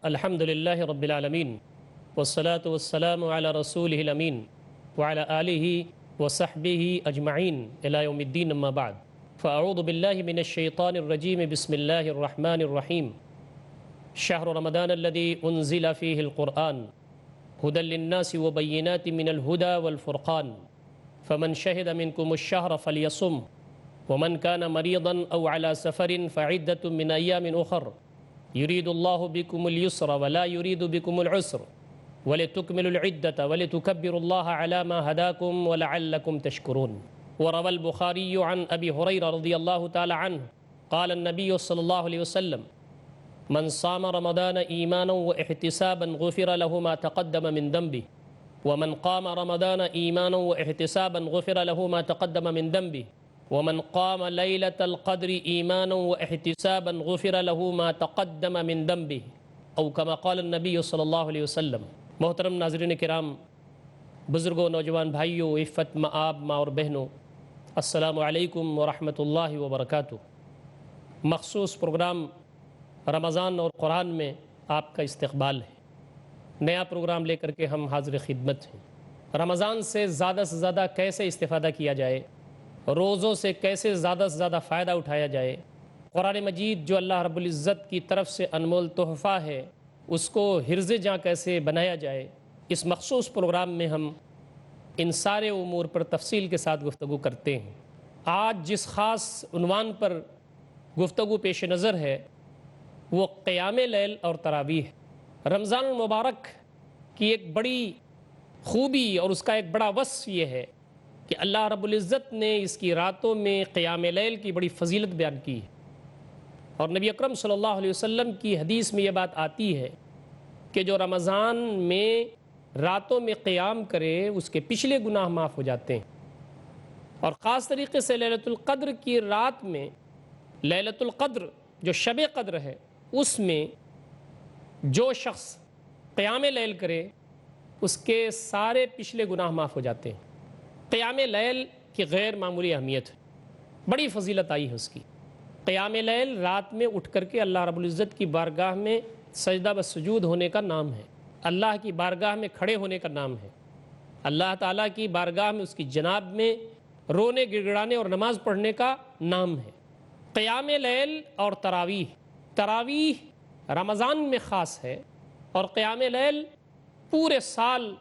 الحمد للہ رب العالمین والصلاة والسلام علی رسولہ الامین وعلی آلہ وصحبہ اجمعین الی یوم الدین اما بعد فاعوذ باللہ من الشیطان الرجیم بسم اللہ الرحمن الرحیم شہر رمضان الذی انزل فیہ القرآن ہدی للناس وبینات من الہدی والفرقان فمن شہد منکم الشہر فلیصم ومن کان مریضا او علی سفر فعدۃ من ایام اخر يريد الله بكم اليسر ولا يريد بكم العسر ولتكملوا العدة ولتكبروا الله على ما هداكم ولعلكم تشكرون. وروى البخاري عن أبي هريرة رضي الله تعالى عنه قال النبي صلى الله عليه وسلم من صام رمضان إيمانا واحتسابا غفر له ما تقدم من ذنبه ومن قام رمضان إيمانا واحتسابا غفر له ما تقدم من ذنبه ومن قام ليلة القدر إيمانا واحتسابا غفر له ما تقدم من ذنبه او كما قال النبي صلی اللہ علیہ وسلم. محترم ناظرین کرام، بزرگوں، نوجوان بھائیوں، عفت مآب ماں اور بہنوں، السلام علیکم ورحمۃ اللہ وبرکاتہ. مخصوص پروگرام رمضان اور قرآن میں آپ کا استقبال ہے. نیا پروگرام لے کر کے ہم حاضر خدمت ہیں. رمضان سے زیادہ کیسے استفادہ کیا جائے، روزوں سے کیسے زیادہ فائدہ اٹھایا جائے، قرآن مجید جو اللہ رب العزت کی طرف سے انمول تحفہ ہے اس کو حرز جاں کیسے بنایا جائے، اس مخصوص پروگرام میں ہم ان سارے امور پر تفصیل کے ساتھ گفتگو کرتے ہیں. آج جس خاص عنوان پر گفتگو پیش نظر ہے وہ قیام لیل اور تراویح ہے. رمضان المبارک کی ایک بڑی خوبی اور اس کا ایک بڑا وصف یہ ہے کہ اللہ رب العزت نے اس کی راتوں میں قیام لیل کی بڑی فضیلت بیان کی ہے، اور نبی اکرم صلی اللہ علیہ وسلم کی حدیث میں یہ بات آتی ہے کہ جو رمضان میں راتوں میں قیام کرے اس کے پچھلے گناہ معاف ہو جاتے ہیں. اور خاص طریقے سے لیلۃ القدر کی رات میں، لیلۃ القدر جو شب قدر ہے، اس میں جو شخص قیام لیل کرے اس کے سارے پچھلے گناہ معاف ہو جاتے ہیں. قیام لیل کی غیر معمولی اہمیت ہے، بڑی فضیلت آئی ہے اس کی. قیام لیل رات میں اٹھ کر کے اللہ رب العزت کی بارگاہ میں سجدہ و سجود ہونے کا نام ہے، اللہ کی بارگاہ میں کھڑے ہونے کا نام ہے، اللہ تعالیٰ کی بارگاہ میں اس کی جناب میں رونے گڑگڑانے اور نماز پڑھنے کا نام ہے. قیام لیل اور تراویح رمضان میں خاص ہے، اور قیام لیل پورے سال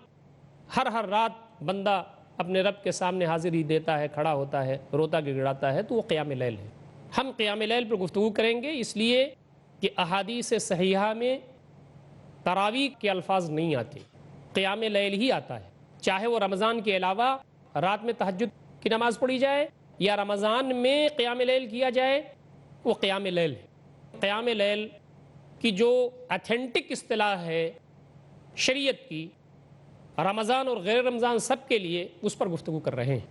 ہر رات بندہ اپنے رب کے سامنے حاضری دیتا ہے، کھڑا ہوتا ہے، روتا گڑگڑاتا ہے، تو وہ قیام لیل ہے. ہم قیام لیل پر گفتگو کریں گے اس لیے کہ احادیث صحیحہ میں تراویح کے الفاظ نہیں آتے، قیام لیل ہی آتا ہے. چاہے وہ رمضان کے علاوہ رات میں تہجد کی نماز پڑھی جائے یا رمضان میں قیام لیل کیا جائے، وہ قیام لیل ہے. قیام لیل کی جو ایتھنٹک اصطلاح ہے شریعت کی، رمضان اور غیر رمضان سب کے لیے اس پر گفتگو کر رہے ہیں.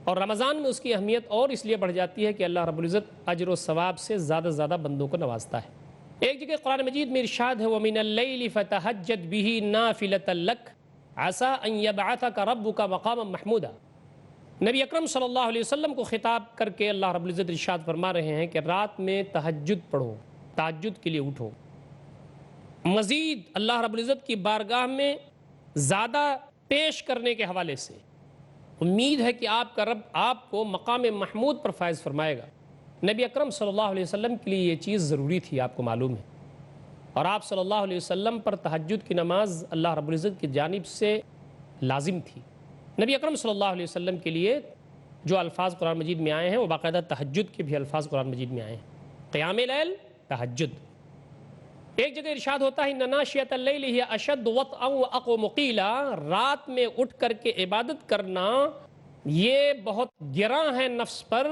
اور رمضان میں اس کی اہمیت اور اس لیے بڑھ جاتی ہے کہ اللہ رب العزت اجر و ثواب سے زیادہ بندوں کو نوازتا ہے. ایک جگہ قرآن مجید میں ارشاد ہے وَمِنَ اللَّيْلِ فَتَهَجَّدْ بِهِ نَافِلَةً لَكَ عَسَىٰ أَن يَبْعَثَكَ رَبُّكَ مَقَامًا مَحْمُودًا. نبی اکرم صلی اللہ علیہ وسلم کو خطاب کر کے اللہ رب العزت ارشاد فرما رہے ہیں کہ رات میں تہجد پڑھو، تہجد کے لیے اٹھو، مزید اللہ رب العزت کی بارگاہ میں زیادہ پیش کرنے کے حوالے سے امید ہے کہ آپ کا رب آپ کو مقام محمود پر فائز فرمائے گا. نبی اکرم صلی اللہ علیہ وسلم کے لیے یہ چیز ضروری تھی، آپ کو معلوم ہے، اور آپ صلی اللہ علیہ وسلم پر تہجد کی نماز اللہ رب العزت کی جانب سے لازم تھی. نبی اکرم صلی اللہ علیہ وسلم کے لیے جو الفاظ قرآن مجید میں آئے ہیں وہ باقاعدہ تہجد کے بھی الفاظ قرآن مجید میں آئے ہیں. قیام لیل، تہجد. ایک جگہ ارشاد ہوتا ہے اِنَّ نَاشِیَةَ اللَّیْلِ ہِیَ أَشَدُّ وَطْئًا وَأَقْوَمُ قِیلًا. رات میں اٹھ کر کے عبادت کرنا یہ بہت گراں ہے نفس پر،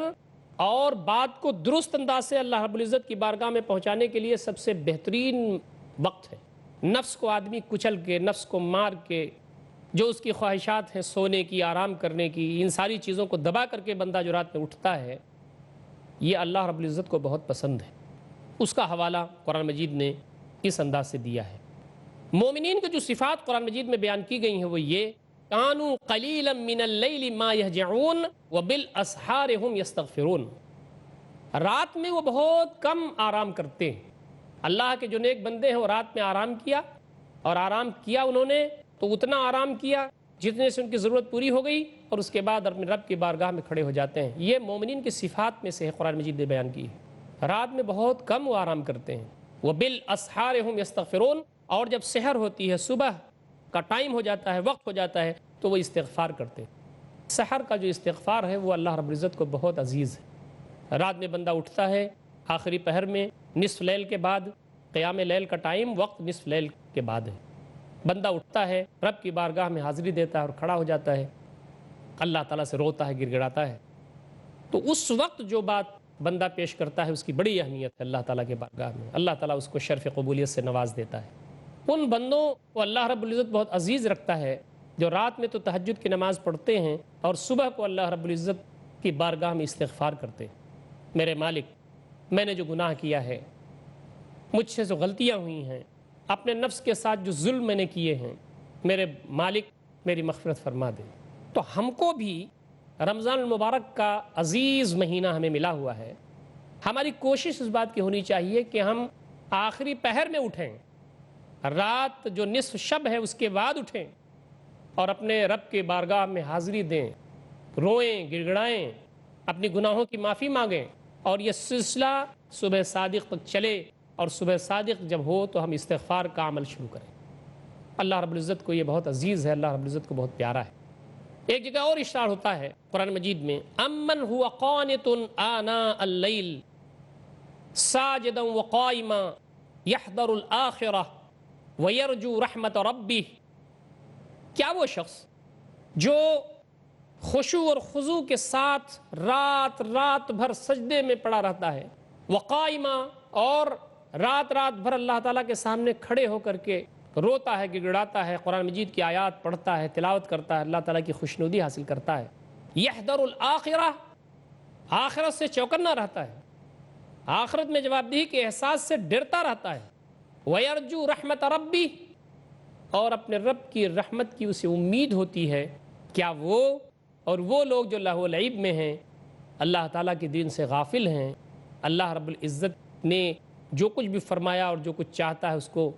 اور بات کو درست انداز سے اللہ رب العزت کی بارگاہ میں پہنچانے کے لیے سب سے بہترین وقت ہے. نفس کو آدمی کچل کے، نفس کو مار کے، جو اس کی خواہشات ہیں سونے کی، آرام کرنے کی، ان ساری چیزوں کو دبا کر کے بندہ جو رات میں اٹھتا ہے، یہ اللہ رب العزت کو بہت پسند ہے. اس کا حوالہ قرآن مجید نے اس انداز سے دیا ہے. مومنین کے جو صفات قرآن مجید میں بیان کی گئی ہیں وہ یہ کانوا قلیلا من اللیل ما یہجعون وبالاسحار هم یستغفرون. رات میں وہ بہت کم آرام کرتے ہیں، اللہ کے جو نیک بندے ہیں وہ رات میں آرام کیا، اور آرام کیا انہوں نے تو اتنا آرام کیا جتنے سے ان کی ضرورت پوری ہو گئی، اور اس کے بعد اپنے رب کی بارگاہ میں کھڑے ہو جاتے ہیں۔ یہ مومنین کی صفات میں سے ہے، قرآن مجید نے بیان کی ہے۔ رات میں بہت کم وہ آرام کرتے ہیں۔ وَبِالْأَسْحَارِ هُمْ يَسْتَغْفِرُونَ، اور جب سحر ہوتی ہے، صبح کا ٹائم ہو جاتا ہے، وقت ہو جاتا ہے، تو وہ استغفار کرتے ہیں۔ سحر کا جو استغفار ہے وہ اللہ رب العزت کو بہت عزیز ہے۔ رات میں بندہ اٹھتا ہے آخری پہر میں، نصف لیل کے بعد، قیام لیل کا ٹائم وقت نصف لیل کے بعد ہے، بندہ اٹھتا ہے، رب کی بارگاہ میں حاضری دیتا ہے اور کھڑا ہو جاتا ہے، اللہ تعالیٰ سے روتا ہے، گر گڑاتا ہے، تو اس وقت جو بات بندہ پیش کرتا ہے اس کی بڑی اہمیت ہے اللہ تعالیٰ کے بارگاہ میں۔ اللہ تعالیٰ اس کو شرف قبولیت سے نواز دیتا ہے۔ ان بندوں کو اللہ رب العزت بہت عزیز رکھتا ہے جو رات میں تو تہجد کی نماز پڑھتے ہیں اور صبح کو اللہ رب العزت کی بارگاہ میں استغفار کرتے ہیں۔ میرے مالک، میں نے جو گناہ کیا ہے، مجھ سے جو غلطیاں ہوئی ہیں، اپنے نفس کے ساتھ جو ظلم میں نے کیے ہیں، میرے مالک میری مغفرت فرما دے۔ تو ہم کو بھی رمضان المبارک کا عزیز مہینہ ہمیں ملا ہوا ہے، ہماری کوشش اس بات کی ہونی چاہیے کہ ہم آخری پہر میں اٹھیں، رات جو نصف شب ہے اس کے بعد اٹھیں اور اپنے رب کے بارگاہ میں حاضری دیں، روئیں، گڑ گڑائیں، اپنی گناہوں کی معافی مانگیں، اور یہ سلسلہ صبح صادق تک چلے، اور صبح صادق جب ہو تو ہم استغفار کا عمل شروع کریں۔ اللہ رب العزت کو یہ بہت عزیز ہے، اللہ رب العزت کو بہت پیارا ہے۔ ایک جگہ اور اشارہ ہوتا ہے قرآن مجید میں، امن هو قانت آناء اللیل ساجدا وقائما یحذر الآخرہ ویرجو رحمت ربہ۔ کیا وہ شخص جو خشوع اور خضوع کے ساتھ رات بھر سجدے میں پڑا رہتا ہے، وقائما، اور رات بھر اللہ تعالیٰ کے سامنے کھڑے ہو کر کے روتا ہے، گڑگڑاتا ہے، قرآن مجید کی آیات پڑھتا ہے، تلاوت کرتا ہے، اللہ تعالیٰ کی خوشنودی حاصل کرتا ہے، یحذر الآخرہ، آخرت سے چوکنا رہتا ہے، آخرت میں جواب دہی کے احساس سے ڈرتا رہتا ہے، ویرجو رحمت ربی، اور اپنے رب کی رحمت کی اسے امید ہوتی ہے۔ کیا وہ اور وہ لوگ جو لہو و لعب میں ہیں، اللہ تعالیٰ کے دین سے غافل ہیں، اللہ رب العزت نے جو کچھ بھی فرمایا اور جو کچھ چاہتا ہے اس کو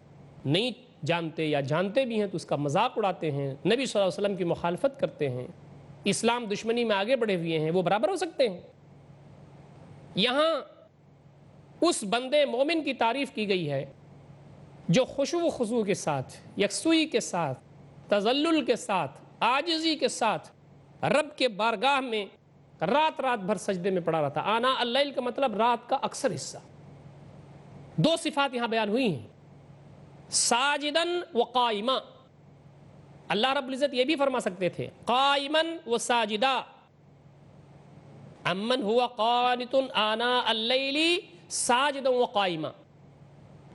نہیں جانتے، یا جانتے بھی ہیں تو اس کا مذاق اڑاتے ہیں، نبی صلی اللہ علیہ وسلم کی مخالفت کرتے ہیں، اسلام دشمنی میں آگے بڑھے ہوئے ہیں، وہ برابر ہو سکتے ہیں؟ یہاں اس بندے مومن کی تعریف کی گئی ہے جو خشوع و خضوع کے ساتھ، یکسوئی کے ساتھ، تذلل کے ساتھ، عاجزی کے ساتھ رب کے بارگاہ میں رات بھر سجدے میں پڑا رہتا۔ آنا اللیل کا مطلب رات کا اکثر حصہ۔ دو صفات یہاں بیان ہوئی ہیں، ساجدن و قائما۔ اللہ رب العزت یہ بھی فرما سکتے تھے قائمن و ساجدہ، امن ہوا قانت آناء اللیل ساجدا و قائما،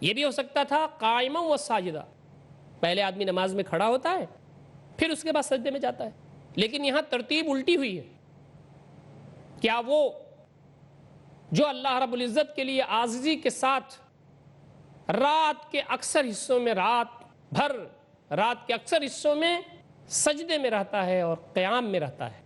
یہ بھی ہو سکتا تھا قائما و ساجدہ، پہلے آدمی نماز میں کھڑا ہوتا ہے پھر اس کے بعد سجدے میں جاتا ہے، لیکن یہاں ترتیب الٹی ہوئی ہے۔ کیا وہ جو اللہ رب العزت کے لیے عاجزی کے ساتھ رات کے اکثر حصوں میں، رات کے اکثر حصوں میں سجدے میں رہتا ہے اور قیام میں رہتا ہے؟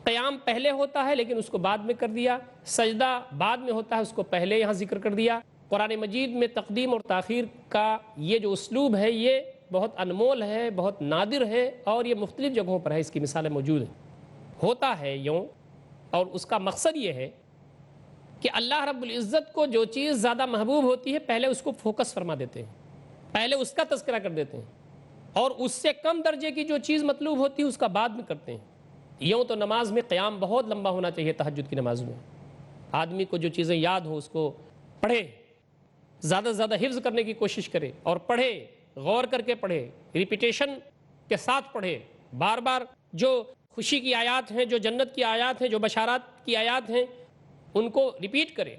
قیام پہلے ہوتا ہے لیکن اس کو بعد میں کر دیا، سجدہ بعد میں ہوتا ہے اس کو پہلے یہاں ذکر کر دیا۔ قرآن مجید میں تقدیم اور تاخیر کا یہ جو اسلوب ہے یہ بہت انمول ہے، بہت نادر ہے، اور یہ مختلف جگہوں پر ہے، اس کی مثالیں موجود ہیں۔ ہوتا ہے یوں، اور اس کا مقصد یہ ہے کہ اللہ رب العزت کو جو چیز زیادہ محبوب ہوتی ہے پہلے اس کو فوکس فرما دیتے ہیں، پہلے اس کا تذکرہ کر دیتے ہیں، اور اس سے کم درجے کی جو چیز مطلوب ہوتی ہے اس کا بعد میں کرتے ہیں۔ یوں تو نماز میں قیام بہت لمبا ہونا چاہیے، تہجد کی نماز میں آدمی کو جو چیزیں یاد ہو اس کو پڑھے، زیادہ سے زیادہ حفظ کرنے کی کوشش کرے، اور پڑھے، غور کر کے پڑھے، ریپیٹیشن کے ساتھ پڑھے، بار بار جو خوشی کی آیات ہیں، جو جنت کی آیات ہیں، جو بشارات کی آیات ہیں ان کو ریپیٹ کرے،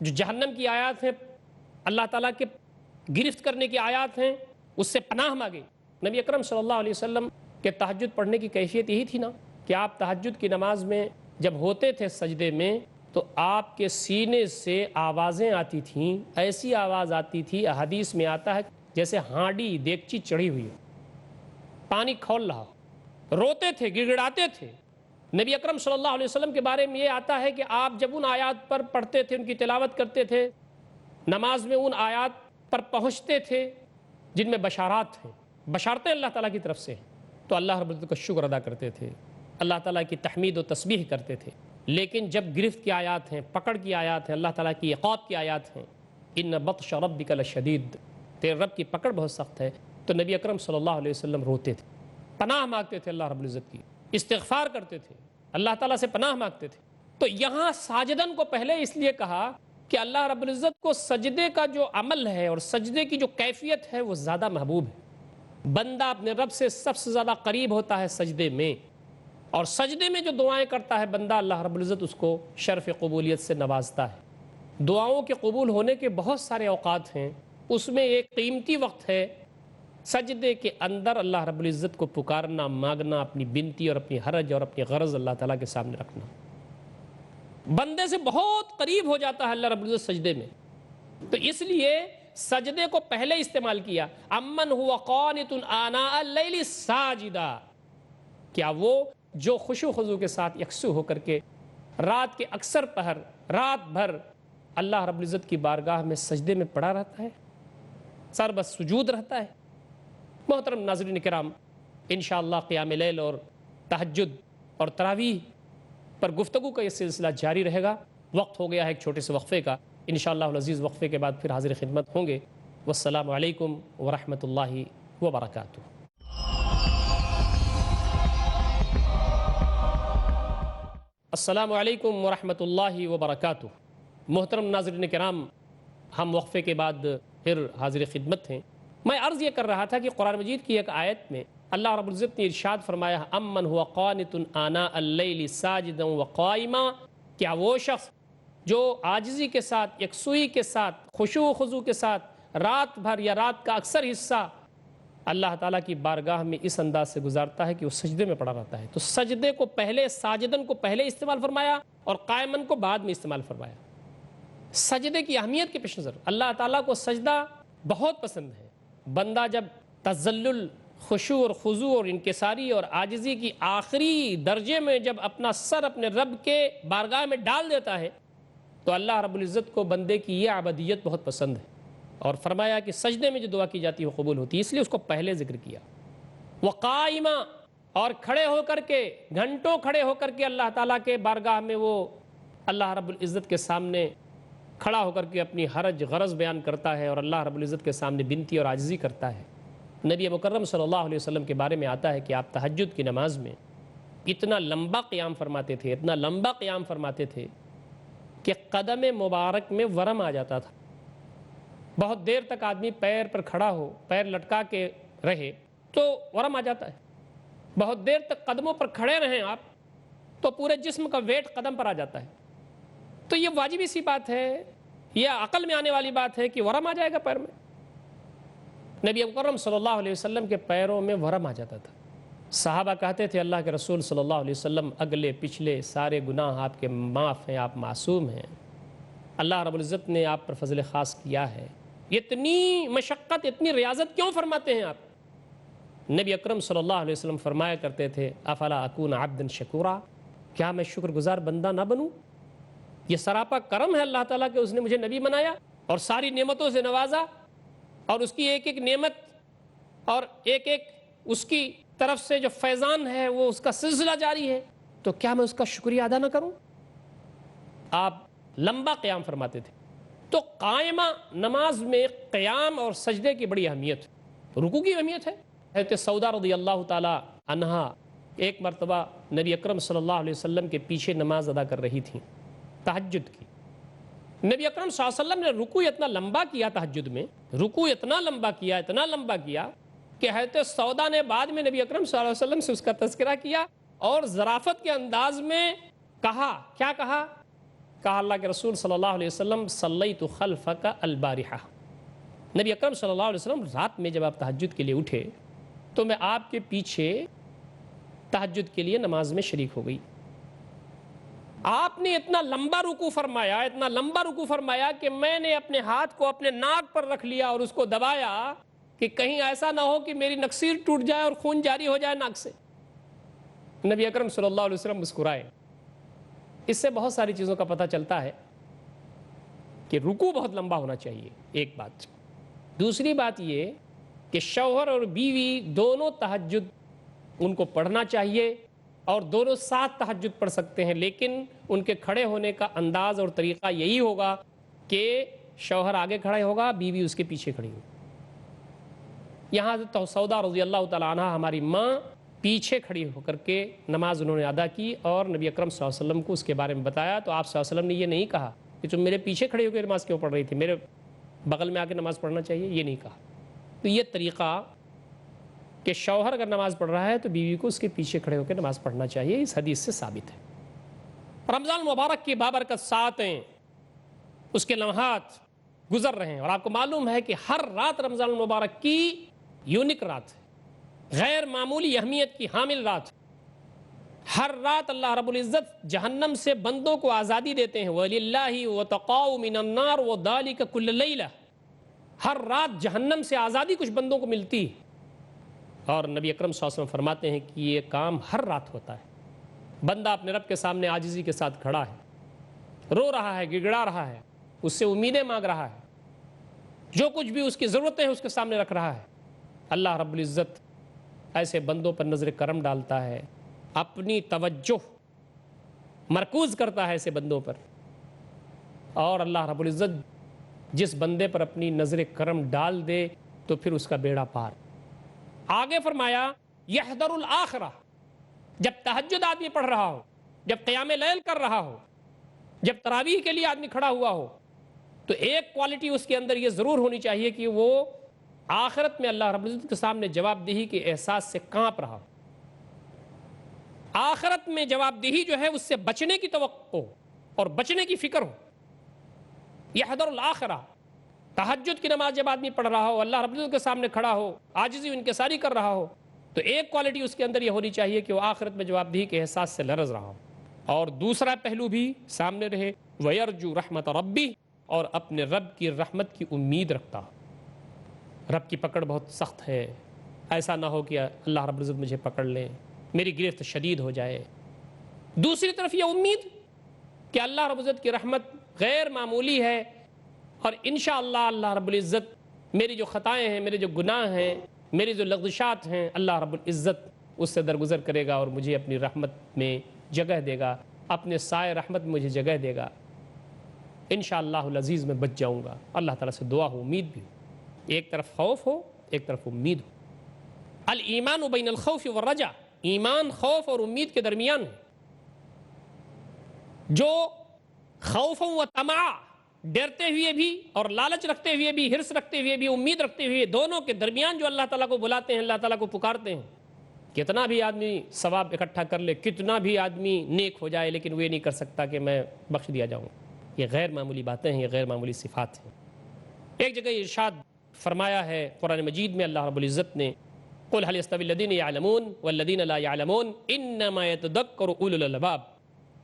جو جہنم کی آیات ہیں، اللہ تعالیٰ کے گرفت کرنے کی آیات ہیں، اس سے پناہ مانگے۔ نبی اکرم صلی اللہ علیہ وسلم کے تہجد پڑھنے کی کیفیت یہی تھی نا کہ آپ تہجد کی نماز میں جب ہوتے تھے سجدے میں تو آپ کے سینے سے آوازیں آتی تھیں، ایسی آواز آتی تھی، حدیث میں آتا ہے جیسے ہانڈی دیگچی چڑھی ہوئی ہو، پانی کھول رہا ہو، روتے تھے، گڑ گڑاتے تھے۔ نبی اکرم صلی اللہ علیہ وسلم کے بارے میں یہ آتا ہے کہ آپ جب ان آیات پر پڑھتے تھے، ان کی تلاوت کرتے تھے، نماز میں ان آیات پر پہنچتے تھے جن میں بشارات ہیں، بشارتیں اللہ تعالیٰ کی طرف سے ہیں، تو اللہ رب العزت کا شکر ادا کرتے تھے، اللہ تعالیٰ کی تحمید و تسبیح کرتے تھے۔ لیکن جب گرفت کی آیات ہیں، پکڑ کی آیات ہیں، اللہ تعالیٰ کی عقاب کی آیات ہیں، ان بطش ربک لشدید، تیرے رب کی پکڑ بہت سخت ہے، تو نبی اکرم صلی اللہ علیہ وسلم روتے تھے، پناہ مانگتے تھے اللہ رب العزت کی، استغفار کرتے تھے، اللہ تعالیٰ سے پناہ مانگتے تھے۔ تو یہاں ساجدن کو پہلے اس لیے کہا کہ اللہ رب العزت کو سجدے کا جو عمل ہے اور سجدے کی جو کیفیت ہے وہ زیادہ محبوب ہے۔ بندہ اپنے رب سے سب سے زیادہ قریب ہوتا ہے سجدے میں، اور سجدے میں جو دعائیں کرتا ہے بندہ، اللہ رب العزت اس کو شرف قبولیت سے نوازتا ہے۔ دعاؤں کے قبول ہونے کے بہت سارے اوقات ہیں، اس میں ایک قیمتی وقت ہے سجدے کے اندر اللہ رب العزت کو پکارنا، مانگنا، اپنی بنتی اور اپنی حرج اور اپنی غرض اللہ تعالیٰ کے سامنے رکھنا۔ بندے سے بہت قریب ہو جاتا ہے اللہ رب العزت سجدے میں، تو اس لیے سجدے کو پہلے استعمال کیا۔ امن ہوا قانت آناء اللیل ساجدا، کیا وہ جو خشوع و خضوع کے ساتھ یکسو ہو کر کے رات کے اکثر پہر، رات بھر اللہ رب العزت کی بارگاہ میں سجدے میں پڑا رہتا ہے، سر بس سجود رہتا ہے۔ محترم ناظرین کرام، انشاءاللہ قیام لیل اور تہجد اور تراویح پر گفتگو کا یہ سلسلہ جاری رہے گا۔ وقت ہو گیا ہے ایک چھوٹے سے وقفے کا، انشاءاللہ العزیز وقفے کے بعد پھر حاضر خدمت ہوں گے۔ والسلام علیکم ورحمۃ اللہ وبرکاتہ۔ السلام علیکم ورحمۃ اللہ وبرکاتہ۔ محترم ناظرین کرام، ہم وقفے کے بعد پھر حاضر خدمت ہیں۔ میں عرض یہ کر رہا تھا کہ قرآن مجید کی ایک آیت میں اللہ رب العزت نے ارشاد فرمایا، امن ہوا قانت آناء اللیل ساجدا وقائما، کیا وہ شخص جو عاجزی کے ساتھ، یکسوئی کے ساتھ، خشوع و خضوع کے ساتھ رات بھر یا رات کا اکثر حصہ اللہ تعالیٰ کی بارگاہ میں اس انداز سے گزارتا ہے کہ وہ سجدے میں پڑا رہتا ہے، تو سجدے کو پہلے، ساجدن کو پہلے استعمال فرمایا اور قائمن کو بعد میں استعمال فرمایا۔ سجدے کی اہمیت کے پیش نظر اللہ تعالیٰ کو سجدہ بہت پسند ہے۔ بندہ جب تذلل، خشوع اور خضوع اور انکساری اور عاجزی کی آخری درجے میں جب اپنا سر اپنے رب کے بارگاہ میں ڈال دیتا ہے تو اللہ رب العزت کو بندے کی یہ عبادیت بہت پسند ہے، اور فرمایا کہ سجدے میں جو دعا کی جاتی ہے وہ قبول ہوتی ہے، اس لیے اس کو پہلے ذکر کیا۔ وقائما، اور کھڑے ہو کر کے، گھنٹوں کھڑے ہو کر کے اللہ تعالیٰ کے بارگاہ میں وہ اللہ رب العزت کے سامنے کھڑا ہو کر کے اپنی حرج غرض بیان کرتا ہے اور اللہ رب العزت کے سامنے بنتی اور عاجزی کرتا ہے۔ نبی مکرم صلی اللہ علیہ وسلم کے بارے میں آتا ہے کہ آپ تہجد کی نماز میں اتنا لمبا قیام فرماتے تھے، اتنا لمبا قیام فرماتے تھے کہ قدم مبارک میں ورم آ جاتا تھا۔ بہت دیر تک آدمی پیر پر کھڑا ہو، پیر لٹکا کے رہے تو ورم آ جاتا ہے، بہت دیر تک قدموں پر کھڑے رہیں آپ تو پورے جسم کا ویٹ قدم پر آ جاتا ہے۔ تو یہ واجبی سی بات ہے، یہ عقل میں آنے والی بات ہے کہ ورم آ جائے گا پیر میں۔ نبی مکرم صلی اللہ علیہ وسلم کے پیروں میں ورم آ جاتا تھا۔ صحابہ کہتے تھے اللہ کے رسول صلی اللہ علیہ وسلم اگلے پچھلے سارے گناہ آپ کے معاف ہیں، آپ معصوم ہیں، اللہ رب العزت نے آپ پر فضل خاص کیا ہے، اتنی مشقت، اتنی ریاضت کیوں فرماتے ہیں آپ؟ نبی اکرم صلی اللہ علیہ وسلم فرمایا کرتے تھے افلا اکون عبدا شکورا، کیا میں شکر گزار بندہ نہ بنوں؟ یہ سراپا کرم ہے اللہ تعالیٰ کہ اس نے مجھے نبی بنایا اور ساری نعمتوں سے نوازا، اور اس کی ایک ایک نعمت اور ایک ایک اس کی طرف سے جو فیضان ہے وہ اس کا سلسلہ جاری ہے، تو کیا میں اس کا شکریہ ادا نہ کروں؟ آپ لمبا قیام فرماتے تھے۔ تو قائمہ نماز میں قیام اور سجدے کی بڑی اہمیت ہے، رکوع کی اہمیت ہے۔ حضرت سودا رضی اللہ تعالی عنہا ایک مرتبہ نبی اکرم صلی اللہ علیہ وسلم کے پیچھے نماز ادا کر رہی تھیں، تہجد کی۔ نبی اکرم صلی اللہ علیہ وسلم نے رکوع اتنا لمبا کیا، تہجد میں رکوع اتنا لمبا کیا کہ حضرت سودا نے بعد میں نبی اکرم صلی اللہ علیہ وسلم سے اس کا تذکرہ کیا اور ظرافت کے انداز میں کہا، کیا کہا؟ کہا اللہ کے رسول صلی اللہ علیہ وسلم صلیت خلفک البارحہ، نبی اکرم صلی اللہ علیہ وسلم رات میں جب آپ تہجد کے لیے اٹھے تو میں آپ کے پیچھے تہجد کے لیے نماز میں شریک ہو گئی۔ آپ نے اتنا لمبا رکوع فرمایا کہ میں نے اپنے ہاتھ کو اپنے ناک پر رکھ لیا اور اس کو دبایا کہ کہیں ایسا نہ ہو کہ میری نکسیر ٹوٹ جائے اور خون جاری ہو جائے ناک سے۔ نبی اکرم صلی اللہ علیہ وسلم مسکرائے۔ اس سے بہت ساری چیزوں کا پتہ چلتا ہے کہ رکوع بہت لمبا ہونا چاہیے، ایک بات۔ دوسری بات یہ کہ شوہر اور بیوی دونوں تہجد ان کو پڑھنا چاہیے، اور دونوں ساتھ تہجد پڑھ سکتے ہیں، لیکن ان کے کھڑے ہونے کا انداز اور طریقہ یہی ہوگا کہ شوہر آگے کھڑے ہوگا، بیوی اس کے پیچھے کھڑی ہوگی۔ یہاں حضرت سودا رضی اللہ تعالیٰ عنہ ہماری ماں پیچھے کھڑی ہو کر کے نماز انہوں نے ادا کی، اور نبی اکرم صلی اللہ علیہ وسلم کو اس کے بارے میں بتایا، تو آپ صلی اللہ علیہ وسلم نے یہ نہیں کہا کہ تم میرے پیچھے کھڑے ہو کے نماز کیوں پڑھ رہی تھی، میرے بغل میں آ کے نماز پڑھنا چاہیے، یہ نہیں کہا۔ تو یہ طریقہ کہ شوہر اگر نماز پڑھ رہا ہے تو بیوی کو اس کے پیچھے کھڑے ہو کے نماز پڑھنا چاہیے، اس حدیث سے ثابت ہے۔ رمضان المبارک کی بابرکت ساتیں، اس کے لمحات گزر رہے ہیں، اور آپ کو معلوم ہے کہ ہر رات رمضان المبارک کی یونک رات ہے، غیر معمولی اہمیت کی حامل رات ہے۔ ہر رات اللہ رب العزت جہنم سے بندوں کو آزادی دیتے ہیں، وَلِلَّهِ وَتَقَاءُ مِنَ النَّارِ وَذَلِكَ كُلَّ لَيْلَةٍ، ہر رات جہنم سے آزادی کچھ بندوں کو ملتی ہے، اور نبی اکرم صلی اللہ علیہ وسلم فرماتے ہیں کہ یہ کام ہر رات ہوتا ہے۔ بندہ اپنے رب کے سامنے عاجزی کے ساتھ کھڑا ہے، رو رہا ہے، گڑگڑا رہا ہے، اس سے امیدیں مانگ رہا ہے، جو کچھ بھی اس کی ضرورتیں ہیں اس کے سامنے رکھ رہا ہے۔ اللہ رب العزت ایسے بندوں پر نظر کرم ڈالتا ہے، اپنی توجہ مرکوز کرتا ہے ایسے بندوں پر، اور اللہ رب العزت جس بندے پر اپنی نظر کرم ڈال دے تو پھر اس کا بیڑا پار۔ آگے فرمایا یحذر الآخرہ، جب تہجد آدمی پڑھ رہا ہو، جب قیام لیل کر رہا ہو، جب تراویح کے لیے آدمی کھڑا ہوا ہو، تو ایک کوالٹی اس کے اندر یہ ضرور ہونی چاہیے کہ وہ آخرت میں اللہ رب العزت کے سامنے جواب دہی کے احساس سے کانپ رہا ہو۔ آخرت میں جواب دہی جو ہے اس سے بچنے کی توقع اور بچنے کی فکر ہو۔ یحذر الآخرہ، تہجد کی نماز جب آدمی پڑھ رہا ہو، اللہ رب العزت کے سامنے کھڑا ہو، عاجزی انکساری کر رہا ہو، تو ایک کوالٹی اس کے اندر یہ ہونی چاہیے کہ وہ آخرت میں جواب دہی کے احساس سے لرز رہا ہو، اور دوسرا پہلو بھی سامنے رہے، وَيَرْجُو رَحْمَةَ رَبِّهِ، اور اپنے رب کی رحمت کی امید رکھتا ہو۔ رب کی پکڑ بہت سخت ہے، ایسا نہ ہو کہ اللہ رب العزت مجھے پکڑ لیں، میری گرفت شدید ہو جائے۔ دوسری طرف یہ امید کہ اللہ رب العزت کی رحمت غیر معمولی ہے، اور انشاءاللہ اللہ رب العزت میری جو خطائیں ہیں، میرے جو گناہ ہیں، میری جو لغزشات ہیں، اللہ رب العزت اس سے درگزر کرے گا اور مجھے اپنی رحمت میں جگہ دے گا، اپنے سائے رحمت میں مجھے جگہ دے گا، انشاءاللہ العزیز میں بچ جاؤں گا۔ اللہ تعالیٰ سے دعا ہو، امید بھی ہو، ایک طرف خوف ہو، ایک طرف امید ہو۔ الایمان بین الخوف والرجا، ایمان خوف اور امید کے درمیان ہے۔ جو خوف و طمع، ڈرتے ہوئے بھی اور لالچ رکھتے ہوئے بھی، حرص رکھتے ہوئے بھی، امید رکھتے ہوئے، دونوں کے درمیان جو اللہ تعالیٰ کو بلاتے ہیں، اللہ تعالیٰ کو پکارتے ہیں، کتنا بھی آدمی ثواب اکٹھا کر لے، کتنا بھی آدمی نیک ہو جائے، لیکن وہ یہ نہیں کر سکتا کہ میں بخش دیا جاؤں۔ یہ غیر معمولی باتیں ہیں، یہ غیر معمولی صفات ہیں۔ ایک جگہ ارشاد فرمایا ہے قرآن مجید میں اللہ رب العزت نے، قُلْ هَلْ يَسْتَوِي الَّذِينَ يَعْلَمُونَ وَالَّذِينَ لَا يَعْلَمُونَ إِنَّمَا يَتَذَكَّرُ أُولُو الْأَلْبَابِ،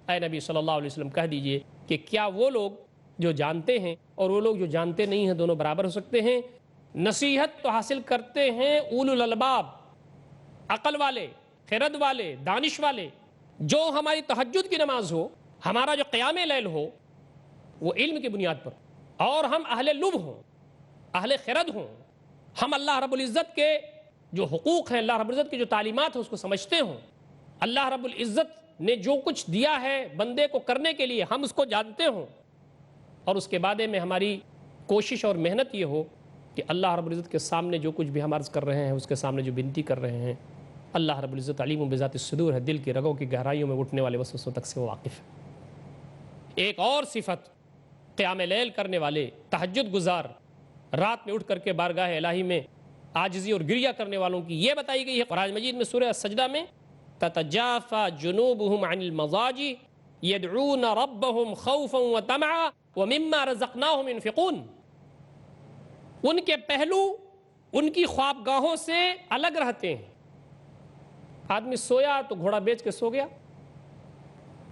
اے نبی صلی اللہ علیہ وسلم کہہ دیجئے کہ کیا وہ لوگ جو جانتے ہیں اور وہ لوگ جو جانتے نہیں ہیں دونوں برابر ہو سکتے ہیں؟ نصیحت تو حاصل کرتے ہیں اولو الالباب، عقل والے، خرد والے، دانش والے۔ جو ہماری تہجد کی نماز ہو، ہمارا جو قیام لیل ہو، وہ علم کی بنیاد پر، اور ہم اہل لب ہوں، اہل خرد ہوں، ہم اللہ رب العزت کے جو حقوق ہیں، اللہ رب العزت کی جو تعلیمات ہیں اس کو سمجھتے ہوں، اللہ رب العزت نے جو کچھ دیا ہے بندے کو کرنے کے لیے ہم اس کو جانتے ہوں، اور اس کے بعد میں ہماری کوشش اور محنت یہ ہو کہ اللہ رب العزت کے سامنے جو کچھ بھی ہم عرض کر رہے ہیں، اس کے سامنے جو بنتی کر رہے ہیں، اللہ رب العزت علیم بذات الصدور ہے، دل کی رگوں کی گہرائیوں میں اٹھنے والے وسوسوں تک سے وہ واقف ہے۔ ایک اور صفت قیام لیل کرنے والے، تہجد گزار، رات میں اٹھ کر کے بارگاہ الہی میں عاجزی اور گریہ کرنے والوں کی یہ بتائی گئی ہے قرآن مجید میں سورہ السجدہ میں، تتجافى جنوبهم عن المضاجع يدعون ربهم خوفا وطمعا ومما رزقناهم ينفقون، ان کے پہلو ان کی خوابگاہوں سے الگ رہتے ہیں۔ آدمی سویا تو گھوڑا بیچ کے سو گیا،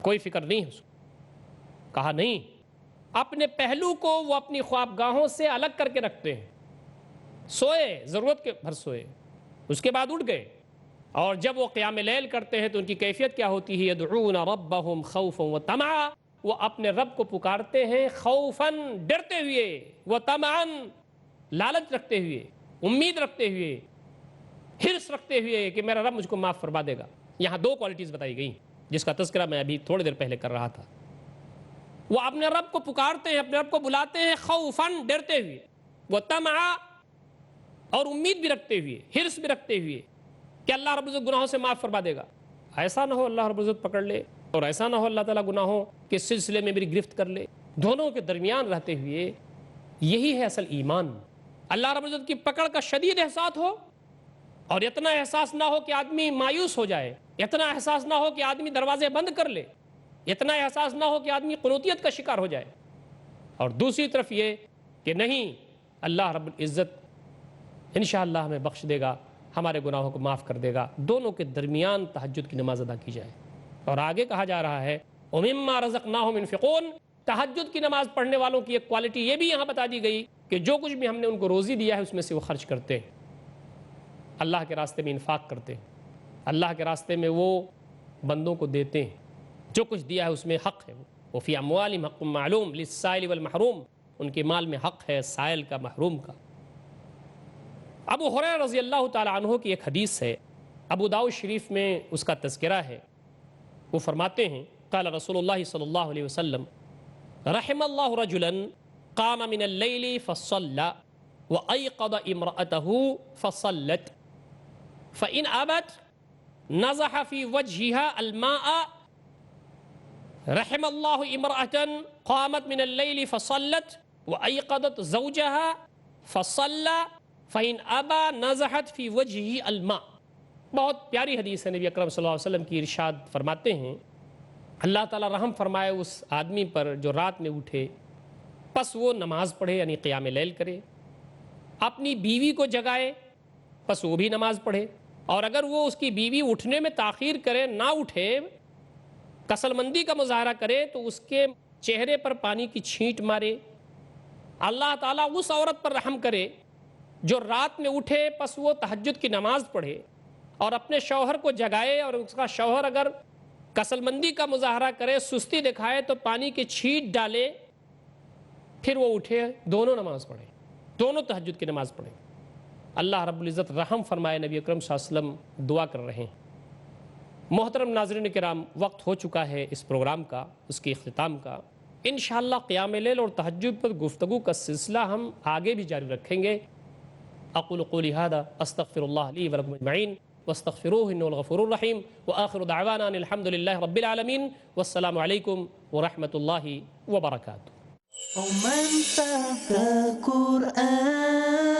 کوئی فکر نہیں ہے اس کو، کہا نہیں، اپنے پہلو کو وہ اپنی خوابگاہوں سے الگ کر کے رکھتے ہیں۔ سوئے، ضرورت کے بھر سوئے، اس کے بعد اٹھ گئے، اور جب وہ قیام لیل کرتے ہیں تو ان کی کیفیت کیا ہوتی ہے؟ یدعون ربهم خوفا وطمعا، وہ اپنے رب کو پکارتے ہیں خوفاً ڈرتے ہوئے، وہ طمعاً لالچ رکھتے ہوئے، امید رکھتے ہوئے، حرص رکھتے ہوئے کہ میرا رب مجھ کو معاف فرما دے گا۔ یہاں دو کوالٹیز بتائی گئی جس کا تذکرہ میں ابھی تھوڑی دیر پہلے کر رہا تھا۔ وہ اپنے رب کو پکارتے ہیں، اپنے رب کو بلاتے ہیں خوفاً ڈرتے ہوئے، وہ طمعاً اور امید بھی رکھتے ہوئے، حرص بھی رکھتے ہوئے کہ اللہ رب العزت گناہوں سے معاف فرما دے گا۔ ایسا نہ ہو اللہ رب العزت پکڑ لے، اور ایسا نہ ہو اللہ تعالیٰ گناہوں کے سلسلے میں میری گرفت کر لے۔ دونوں کے درمیان رہتے ہوئے یہی ہے اصل ایمان۔ اللہ رب العزت کی پکڑ کا شدید احساس ہو، اور اتنا احساس نہ ہو کہ آدمی مایوس ہو جائے، اتنا احساس نہ ہو کہ آدمی دروازے بند کر لے، اتنا احساس نہ ہو کہ آدمی قنوطیت کا شکار ہو جائے، اور دوسری طرف یہ کہ نہیں، اللہ رب العزت انشاءاللہ ہمیں بخش دے گا، ہمارے گناہوں کو معاف کر دے گا۔ دونوں کے درمیان تہجد کی نماز ادا کی جائے۔ اور آگے کہا جا رہا ہے وَمِمَّا رَزَقْنَاهُمْ يُنْفِقُونَ، تہجد کی نماز پڑھنے والوں کی ایک کوالٹی یہ بھی یہاں بتا دی گئی کہ جو کچھ بھی ہم نے ان کو روزی دیا ہے اس میں سے وہ خرچ کرتے ہیں، اللہ کے راستے میں انفاق کرتے ہیں، اللہ کے راستے میں وہ بندوں کو دیتے ہیں، جو کچھ دیا ہے اس میں حق ہے۔ وَفِي أَمْوَالِهِمْ حَقٌّ مَّعْلُومٌ لِلسَّائِلِ وَالْمَحْرُومِ، ان کے مال میں حق ہے سائل کا، محروم کا۔ ابو ہریرہ رضی اللہ تعالی عنہ کی ایک حدیث ہے، ابو داؤد شریف میں اس کا تذکرہ ہے۔ وہ فرماتے ہیں قال رسول اللہ صلی اللہ علیہ وسلم رحم اللہ رجلا قام من اللیل فصلى وایقظ امرأته فصلت فإن ابت نزح في وجهها الماء رحم اللہ امرأة قامت من اللیل فصلت وایقظت زوجها فصلى فإن ابى نزحت في وجهه الماء۔ بہت پیاری حدیث ہے، نبی اکرم صلی اللہ علیہ وسلم کی ارشاد فرماتے ہیں اللہ تعالیٰ رحم فرمائے اس آدمی پر جو رات میں اٹھے، پس وہ نماز پڑھے یعنی قیام لیل کرے، اپنی بیوی کو جگائے پس وہ بھی نماز پڑھے، اور اگر وہ اس کی بیوی اٹھنے میں تاخیر کرے، نہ اٹھے، کسل مندی کا مظاہرہ کرے تو اس کے چہرے پر پانی کی چھینٹ مارے۔ اللہ تعالیٰ اس عورت پر رحم کرے جو رات میں اٹھے پس وہ تہجد کی نماز پڑھے اور اپنے شوہر کو جگائے، اور اس کا شوہر اگر کسل مندی کا مظاہرہ کرے، سستی دکھائے تو پانی کی چھینٹ ڈالے، پھر وہ اٹھے، دونوں نماز پڑھے، دونوں تہجد کی نماز پڑھے۔ اللہ رب العزت رحم فرمائے۔ نبی اکرم صلی اللہ علیہ وسلم دعا کر رہے ہیں۔ محترم ناظرین کرام، وقت ہو چکا ہے اس پروگرام کا، اس کے اختتام کا۔ انشاءاللہ قیام لیل اور تہجد پر گفتگو کا سلسلہ ہم آگے بھی جاری رکھیں گے۔ اقول قولی ھذا استغفر اللہ لی ولکم اجمعین واستغفروہ انہ الغفور الرحیم، وآخر دعوانا ان الحمد للہ رب العالمین، والسلام علیکم ورحمۃ اللہ وبرکاتہ۔ ومن تحت قرآن